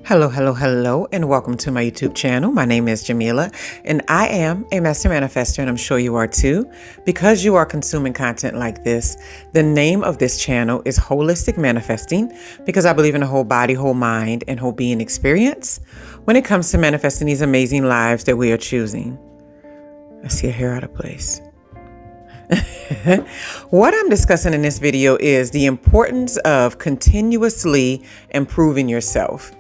Hello, hello, hello, and welcome to my YouTube channel. My name is Jameelah, and I am a master manifester, and I'm sure you are too. Because you are consuming content like this, the name of this channel is Holistic Manifesting, because I believe in a whole body, whole mind, and whole being experience when it comes to manifesting these amazing lives that we are choosing. I see a hair out of place. What I'm discussing in this video is the importance of continuously improving yourself.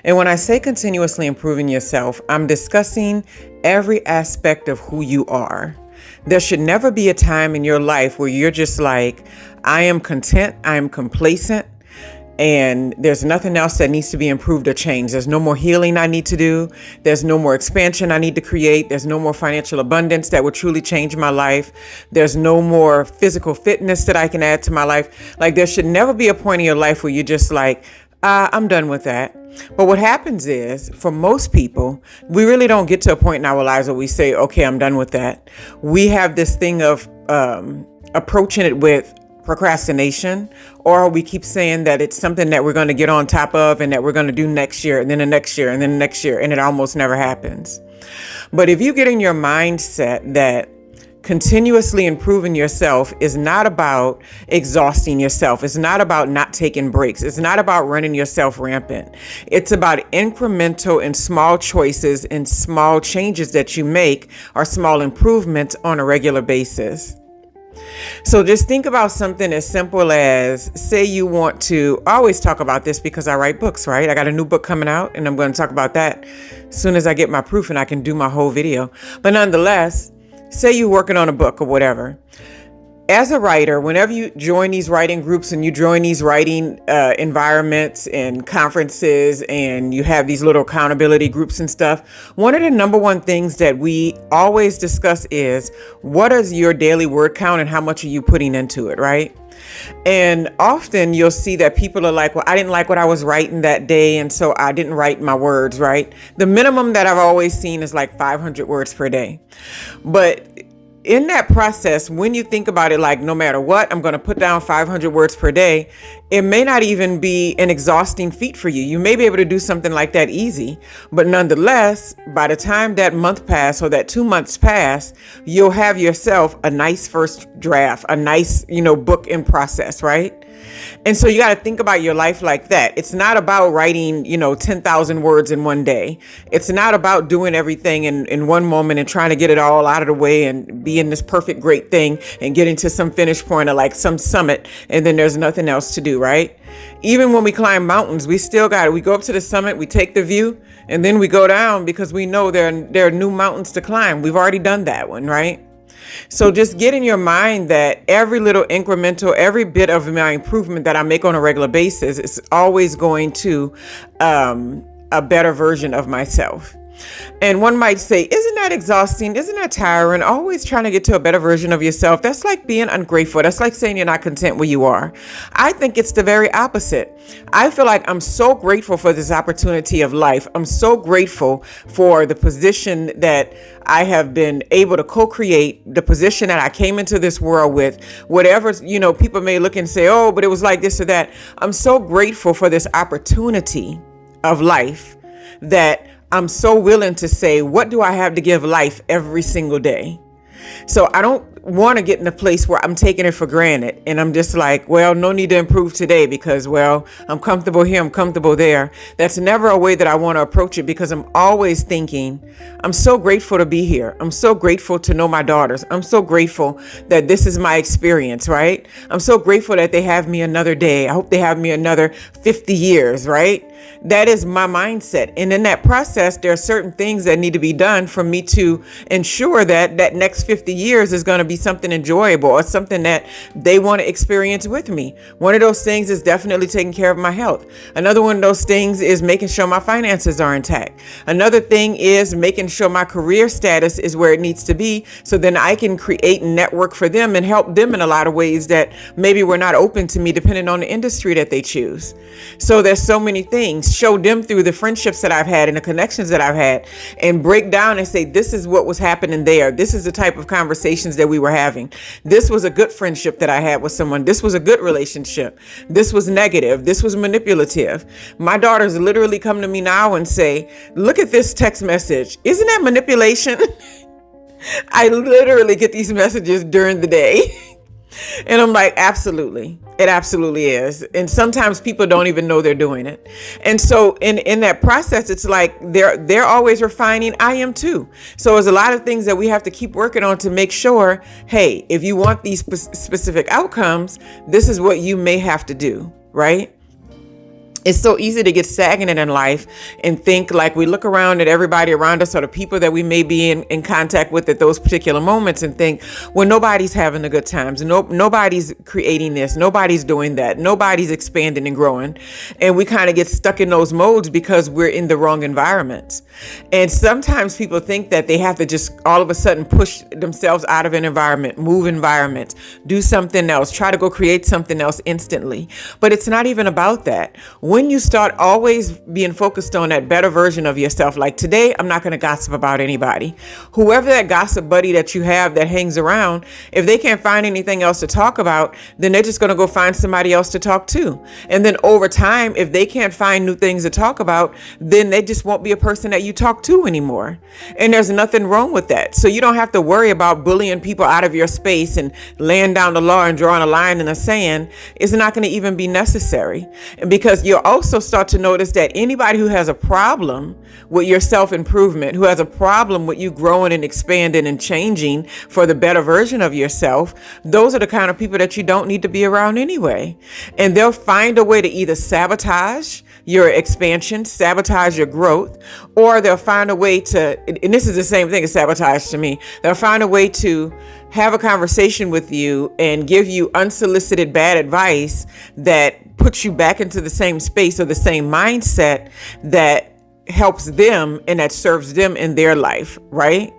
And when I say continuously improving yourself, I'm discussing every aspect of who you are. There should never be a time in your life where you're just like, I am content, I am complacent, and there's nothing else that needs to be improved or changed. There's no more healing I need to do. There's no more expansion I need to create. There's no more financial abundance that would truly change my life. There's no more physical fitness that I can add to my life. Like, there should never be a point in your life where you're just like, I'm done with that. But what happens is, for most people, we really don't get to a point in our lives where we say, okay, I'm done with that. We have this thing of approaching it with procrastination, or we keep saying that it's something that we're going to get on top of and that we're going to do next year and then the next year and then the next year, and it almost never happens. But if you get in your mindset that continuously improving yourself is not about exhausting yourself. It's not about not taking breaks. It's not about running yourself rampant. It's about incremental and small choices and small changes that you make, or small improvements on a regular basis. So just think about something as simple as, say you want to, I always talk about this because I write books, right? I got a new book coming out and I'm going to talk about that as soon as I get my proof and I can do my whole video. But nonetheless, say you're working on a book or whatever. As a writer, whenever you join these writing groups and you join these writing environments and conferences and you have these little accountability groups and stuff, one of the number one things that we always discuss is, what is your daily word count and how much are you putting into it, right? And often you'll see that people are like, well, I didn't like what I was writing that day, and so I didn't write my words, right? The minimum that I've always seen is like 500 words per day. But in that process, when you think about it, like, no matter what, I'm going to put down 500 words per day, it may not even be an exhausting feat for you. You may be able to do something like that easy, but nonetheless, by the time that month pass or that 2 months pass, you'll have yourself a nice first draft, a nice, book in process, right? And so you got to think about your life like that. It's not about writing, 10,000 words in one day. It's not about doing everything in one moment and trying to get it all out of the way and be in this perfect, great thing and getting to some finish point or like some summit, and then there's nothing else to do, right? Even when we climb mountains, we still got it. We go up to the summit, we take the view, and then we go down because we know there are new mountains to climb. We've already done that one, right? So just get in your mind that every little incremental, every bit of my improvement that I make on a regular basis is always going to a better version of myself. And one might say, isn't that exhausting? Isn't that tiring? Always trying to get to a better version of yourself. That's like being ungrateful. That's like saying you're not content where you are. I think it's the very opposite. I feel like I'm so grateful for this opportunity of life. I'm so grateful for the position that I have been able to co-create, the position that I came into this world with. Whatever, people may look and say, oh, but it was like this or that. I'm so grateful for this opportunity of life that I'm so willing to say, what do I have to give life every single day? So I don't want to get in a place where I'm taking it for granted and I'm just like, well, no need to improve today because, well, I'm comfortable here, I'm comfortable there. That's never a way that I want to approach it, because I'm always thinking, I'm so grateful to be here. I'm so grateful to know my daughters. I'm so grateful that this is my experience, right? I'm so grateful that they have me another day. I hope they have me another 50 years, right? That is my mindset. And in that process, there are certain things that need to be done for me to ensure that that next 50 years is going to be something enjoyable or something that they want to experience with me. One of those things is definitely taking care of my health. Another one of those things is making sure my finances are intact. Another thing is making sure my career status is where it needs to be, so then I can create a network for them and help them in a lot of ways that maybe were not open to me depending on the industry that they choose. So there's so many things. Show them through the friendships that I've had and the connections that I've had, and break down and say, this is what was happening there. This is the type of conversations that we were having. This was a good friendship that I had with someone. This was a good relationship. This was negative. This was manipulative. My daughters literally come to me now and say, look at this text message. Isn't that manipulation? I literally get these messages during the day. And I'm like, absolutely. It absolutely is. And sometimes people don't even know they're doing it. And so in that process, it's like they're always refining. I am too. So there's a lot of things that we have to keep working on to make sure, hey, if you want these specific outcomes, this is what you may have to do, right? It's so easy to get stagnant in life and think like we look around at everybody around us or the people that we may be in contact with at those particular moments and think, well, nobody's having the good times. Nobody's creating this. Nobody's doing that. Nobody's expanding and growing. And we kind of get stuck in those modes because we're in the wrong environments. And sometimes people think that they have to just all of a sudden push themselves out of an environment, move environments, do something else, try to go create something else instantly. But it's not even about that. When you start always being focused on that better version of yourself, like today, I'm not going to gossip about anybody. Whoever that gossip buddy that you have that hangs around, if they can't find anything else to talk about, then they're just going to go find somebody else to talk to. And then over time, if they can't find new things to talk about, then they just won't be a person that you talk to anymore. And there's nothing wrong with that. So you don't have to worry about bullying people out of your space and laying down the law and drawing a line in the sand. It's not going to even be necessary. And because you'll also start to notice that anybody who has a problem with your self-improvement, who has a problem with you growing and expanding and changing for the better version of yourself, those are the kind of people that you don't need to be around anyway. And they'll find a way to either sabotage your expansion, sabotage your growth, or they'll find a way to, and this is the same thing as sabotage to me, they'll find a way to have a conversation with you and give you unsolicited bad advice that puts you back into the same space or the same mindset that helps them and that serves them in their life, right?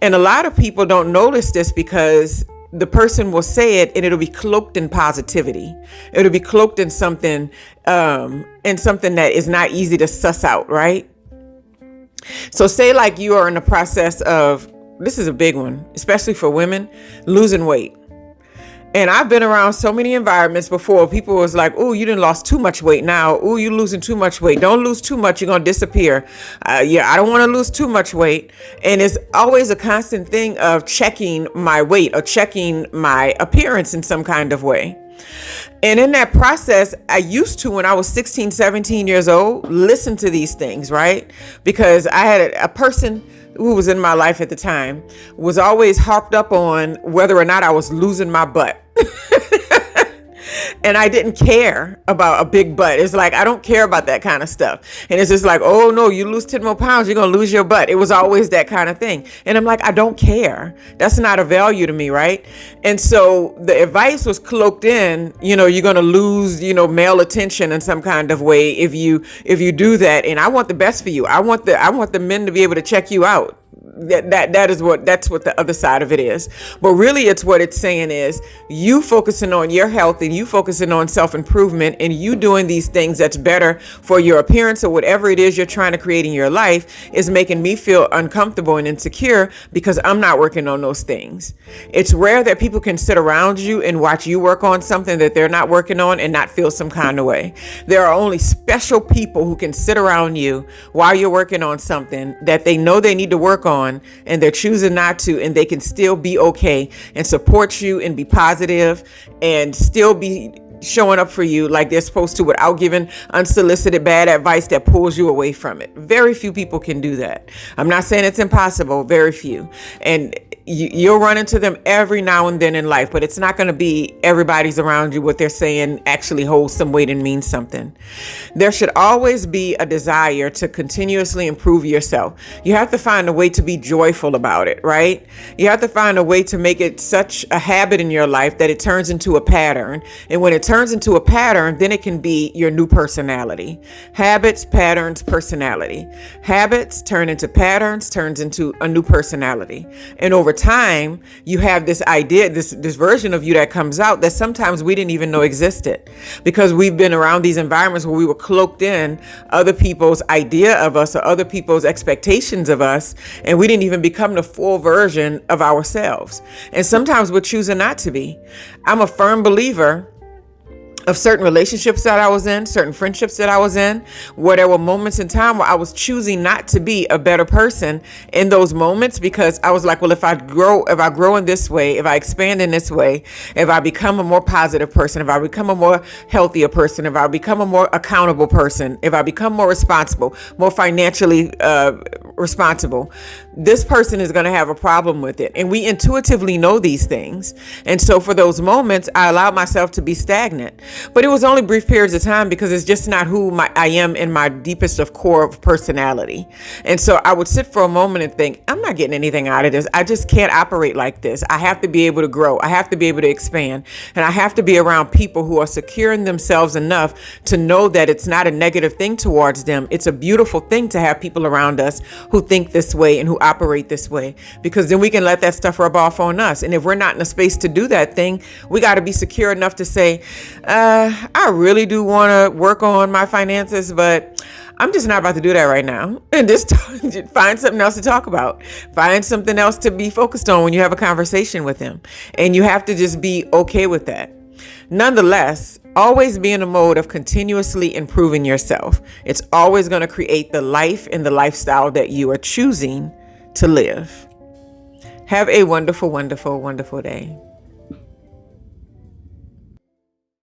And a lot of people don't notice this because the person will say it and it'll be cloaked in positivity. It'll be cloaked in something that is not easy to suss out, right? So say like you are in the process of, this is a big one, especially for women, losing weight. And I've been around so many environments before. People was like, oh, you done lost too much weight now. Oh, you losing too much weight. Don't lose too much. You're going to disappear. I don't want to lose too much weight. And it's always a constant thing of checking my weight or checking my appearance in some kind of way. And in that process, I used to, when I was 16, 17 years old, listen to these things, right? Because I had a person who was in my life at the time was always harped up on whether or not I was losing my butt. And I didn't care about a big butt. It's like, I don't care about that kind of stuff. And it's just like, oh no, you lose 10 more pounds, you're going to lose your butt. It was always that kind of thing. And I'm like, I don't care. That's not a value to me, right? And so the advice was cloaked in, you're going to lose, male attention in some kind of way if you do that. And I want the best for you. I want the men to be able to check you out. That's what the other side of it is. But really it's what it's saying is you focusing on your health and you focusing on self-improvement and you doing these things that's better for your appearance or whatever it is you're trying to create in your life is making me feel uncomfortable and insecure because I'm not working on those things. It's rare that people can sit around you and watch you work on something that they're not working on and not feel some kind of way. There are only special people who can sit around you while you're working on something that they know they need to work on and they're choosing not to, and they can still be okay and support you and be positive and still be showing up for you like they're supposed to without giving unsolicited bad advice that pulls you away from it. Very few people can do that. I'm not saying it's impossible, very few. And you'll run into them every now and then in life, but it's not going to be everybody's around you. What they're saying actually holds some weight and means something. There should always be a desire to continuously improve yourself. You have to find a way to be joyful about it, right? You have to find a way to make it such a habit in your life that it turns into a pattern. And when it turns into a pattern, then it can be your new personality. Habits, patterns, personality. Habits turn into patterns, turns into a new personality. And over time, you have this idea, this version of you that comes out that sometimes we didn't even know existed, because we've been around these environments where we were cloaked in other people's idea of us or other people's expectations of us, and we didn't even become the full version of ourselves. And sometimes we're choosing not to be. I'm a firm believer of certain relationships that I was in, certain friendships that I was in, where there were moments in time where I was choosing not to be a better person in those moments, because I was like, well, if I grow in this way, if I expand in this way, if I become a more positive person, if I become a more healthier person, if I become a more accountable person, if I become more responsible, more financially responsible, this person is going to have a problem with it. And we intuitively know these things. And so for those moments, I allowed myself to be stagnant. But it was only brief periods of time, because it's just not who I am in my deepest of core of personality. And so I would sit for a moment and think, I'm not getting anything out of this. I just can't operate like this. I have to be able to grow. I have to be able to expand. And I have to be around people who are secure in themselves enough to know that it's not a negative thing towards them. It's a beautiful thing to have people around us who think this way and who operate this way, because then we can let that stuff rub off on us. And if we're not in a space to do that thing, we got to be secure enough to say, I really do want to work on my finances, but I'm just not about to do that right now. And just find something else to talk about. Find something else to be focused on when you have a conversation with them. And you have to just be okay with that. Nonetheless, always be in a mode of continuously improving yourself. It's always going to create the life and the lifestyle that you are choosing to live. Have a wonderful, wonderful, wonderful day.